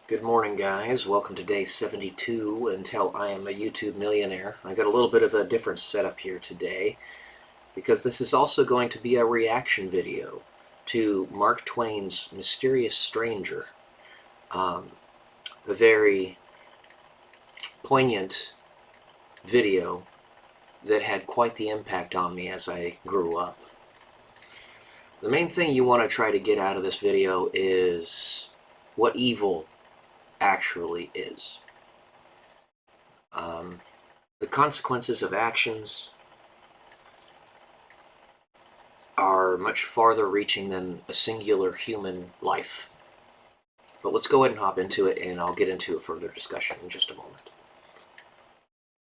Good morning, guys. Welcome to day 72 until I am a YouTube millionaire. I got a little bit of a different setup here today because this is also going to be a reaction video to Mark Twain's Mysterious Stranger. A very poignant video that had quite the impact on me as I grew up. The main thing you want to try to get out of this video is what evil actually is. The consequences of actions are much farther reaching than a singular human life. But let's go ahead and hop into it, and I'll get into a further discussion in just a moment.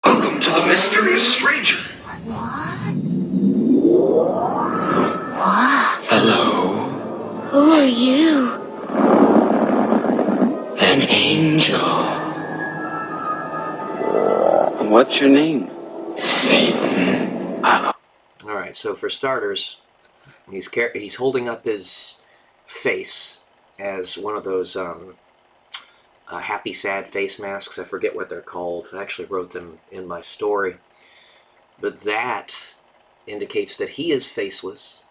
Welcome to the Mysterious Stranger. What? Hello. Who are you? An angel. What's your name? Satan. Alright, so for starters, he's holding up his face as one of those happy sad face masks. I forget what they're called. I actually wrote them in my story. But that indicates that he is faceless.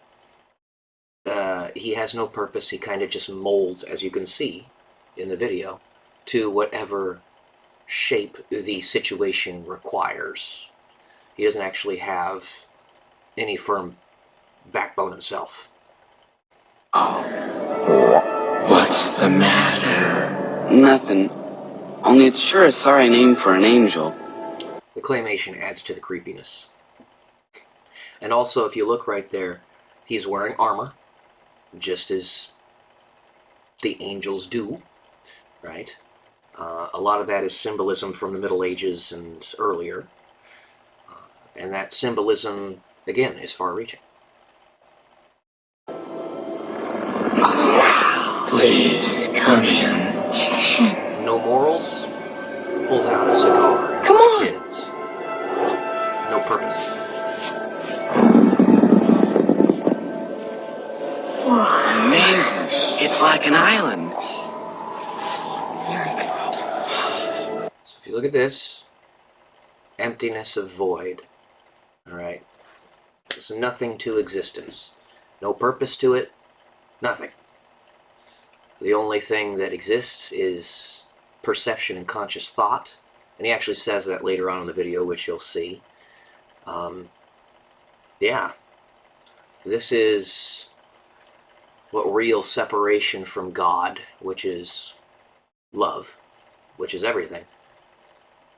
He has no purpose. He kind of just molds, as you can see in the video, to whatever shape the situation requires. He doesn't actually have any firm backbone himself. Oh. What's the matter? Nothing. Only it's sure a sorry name for an angel. The claymation adds to the creepiness. And also, if you look right there, he's wearing armor, just as the angels do, right? A lot of that is symbolism from the Middle Ages and earlier. And that symbolism, again, is far-reaching. Please, come in. No morals? Pulls out a cigar. Come on! Kids. No purpose. Amazing. It's like an island. So if you look at this, emptiness of void. Alright? There's nothing to existence. No purpose to it. Nothing. The only thing that exists is perception and conscious thought. And he actually says that later on in the video, which you'll see. Yeah. This is what real separation from God, which is love, which is everything,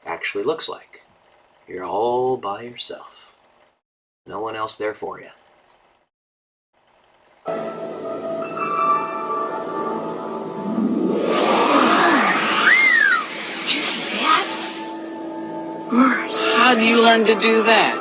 actually looks like. You're all by yourself. No one else there for you. Did you see that? How'd you learn to do that?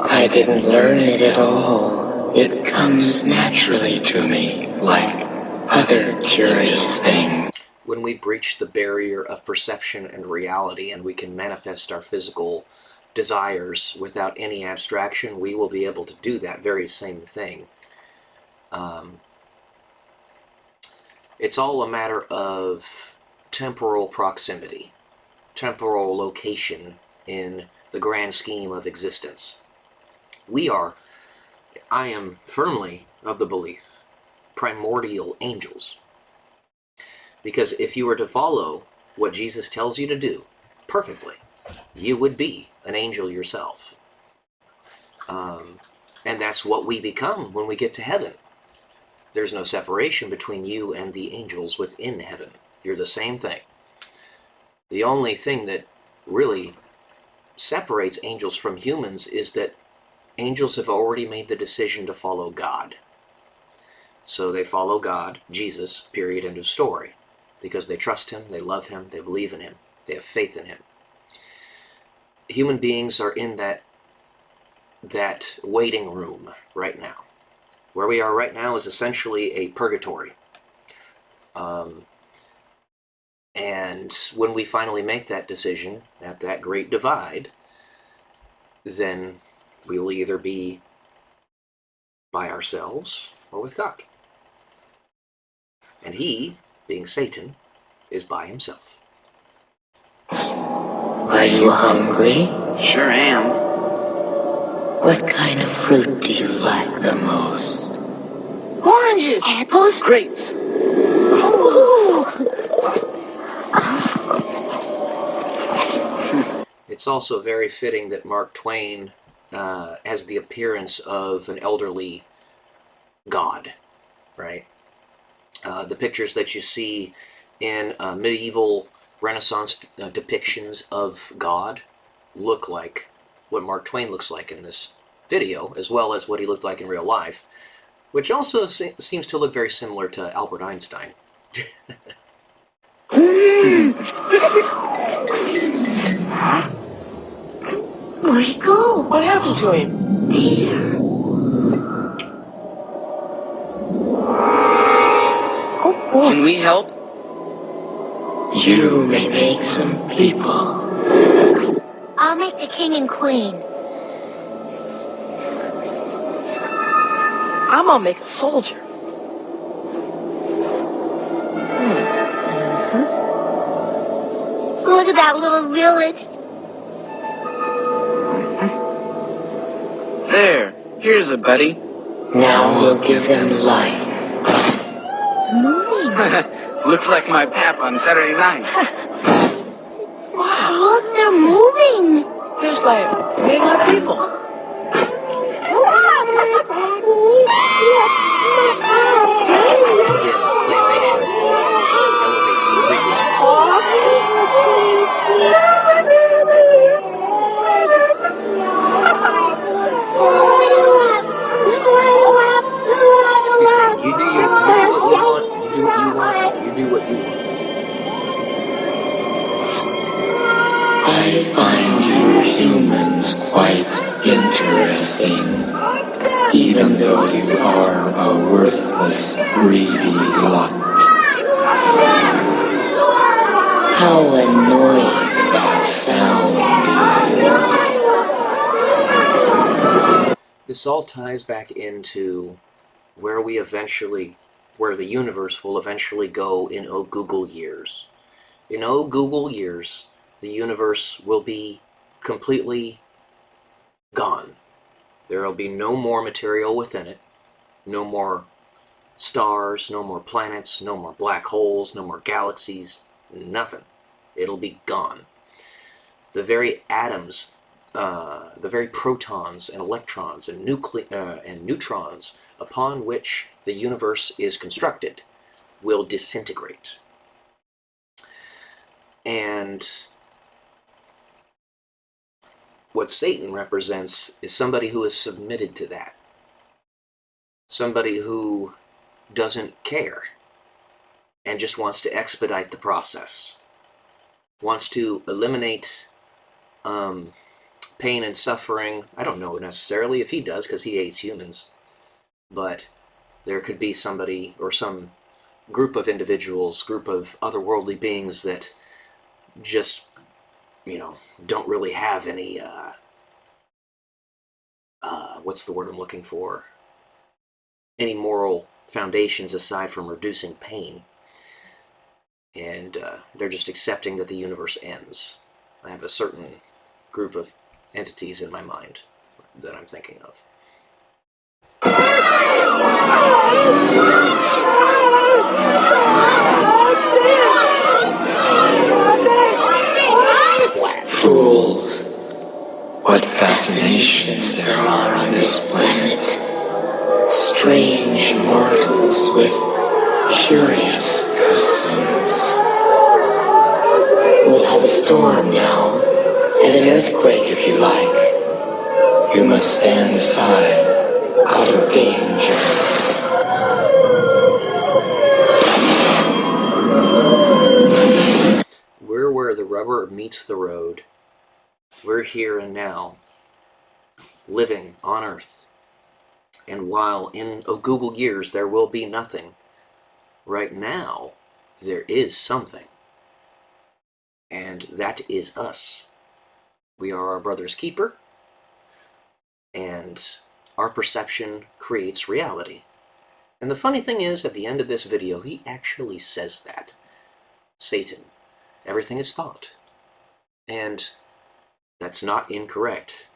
I didn't learn it at all. It comes naturally to me, like other curious things. When we breach the barrier of perception and reality and we can manifest our physical desires without any abstraction, we will be able to do that very same thing. It's all a matter of temporal proximity, temporal location in the grand scheme of existence. I am firmly of the belief, primordial angels. Because if you were to follow what Jesus tells you to do perfectly, you would be an angel yourself. And that's what we become when we get to heaven. There's no separation between you and the angels within heaven. You're the same thing. The only thing that really separates angels from humans is that angels have already made the decision to follow God. So they follow God, Jesus, period, end of story. Because they trust him, they love him, they believe in him, they have faith in him. Human beings are in that waiting room right now. Where we are right now is essentially a purgatory. And when we finally make that decision at that great divide, then we will either be by ourselves or with God. And he being Satan, is by himself. Are you hungry? Sure am. What kind of fruit do you like the most? Oranges! Apples? Grapes! Ooh. It's also very fitting that Mark Twain has the appearance of an elderly god, right? The pictures that you see in medieval Renaissance depictions of God look like what Mark Twain looks like in this video, as well as what he looked like in real life, which also seems to look very similar to Albert Einstein. Where'd he go? What happened to him? There. Oh, boy. Can we help? You may make some people. I'll make the king and queen. I'm gonna make a soldier. Look at that little village. There. Here's a buddy. Now we'll give them life. Moving. Looks like my pap on Saturday night. Look, they're moving. There's like regular people. Again, the claymation elevates the creepiness. He's saying, you do what you want, you do what you want. I find you humans quite interesting, even though you are a worthless, greedy lot. How annoying that sound is. This all ties back into where the universe will eventually go in Google years. In Google years, the universe will be completely gone. There will be no more material within it, no more stars, no more planets, no more black holes, no more galaxies, nothing. It'll be gone. The very atoms, the very protons and electrons and neutrons upon which the universe is constructed will disintegrate. And what Satan represents is somebody who is submitted to that. Somebody who doesn't care and just wants to expedite the process. Wants to eliminate pain and suffering. I don't know necessarily if he does, because he hates humans. But there could be somebody or some group of individuals, group of otherworldly beings that just, don't really have any, what's the word I'm looking for? Any moral foundations aside from reducing pain. And they're just accepting that the universe ends. I have a certain group of entities in my mind that I'm thinking of. Fools! What fascinations there are on this planet. Strange mortals with curious customs. We'll have a storm now, and an earthquake if you like. You must stand aside, out of danger. We're where the rubber meets the road. We're here and now, living on Earth. And while in Google years there will be nothing, right now there is something. And that is us. We are our brother's keeper, and our perception creates reality. And the funny thing is, at the end of this video, he actually says that. Satan. Everything is thought. And that's not incorrect.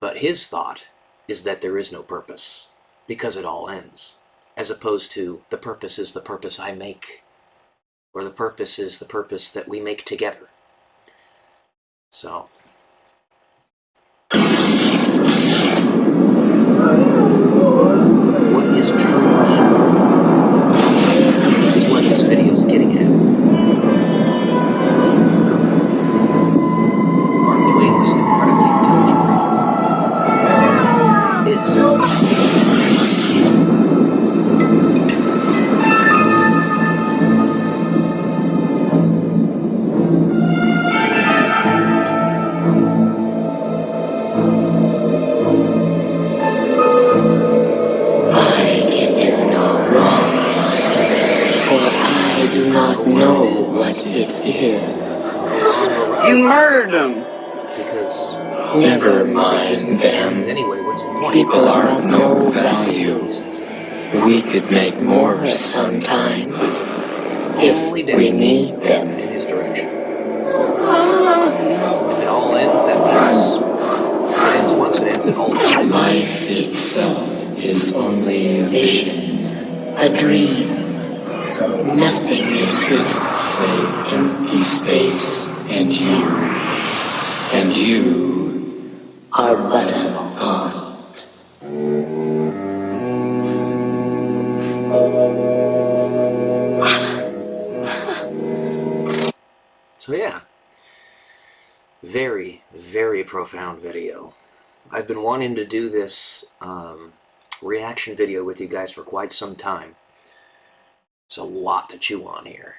But his thought is that there is no purpose, because it all ends. As opposed to, the purpose is the purpose I make. Or the purpose is the purpose that we make together. So. What is true evil is what this video is getting at. Mark Twain was an incredibly intelligent man. I can do no wrong, for I do not know what it is. You murdered him! Because Never mind existence them. ends anyway, what's the point? People are of no value. We could make more sometime if Only we death need them. in his direction. If it all ends, that means if it ends once, it ends at all time. Life itself is only a vision, a dream. Nothing exists save empty space and you. And you are but a thought. So yeah, very, very profound video. I've been wanting to do this reaction video with you guys for quite some time. There's a lot to chew on here.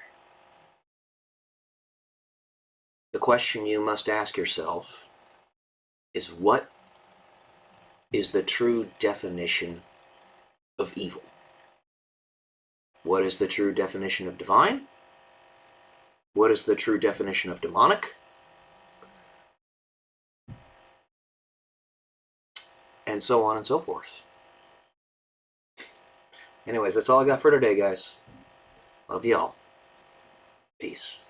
The question you must ask yourself is, what is the true definition of evil? What is the true definition of divine? What is the true definition of demonic? And so on and so forth. Anyways, that's all I got for today, guys. Love y'all. Peace.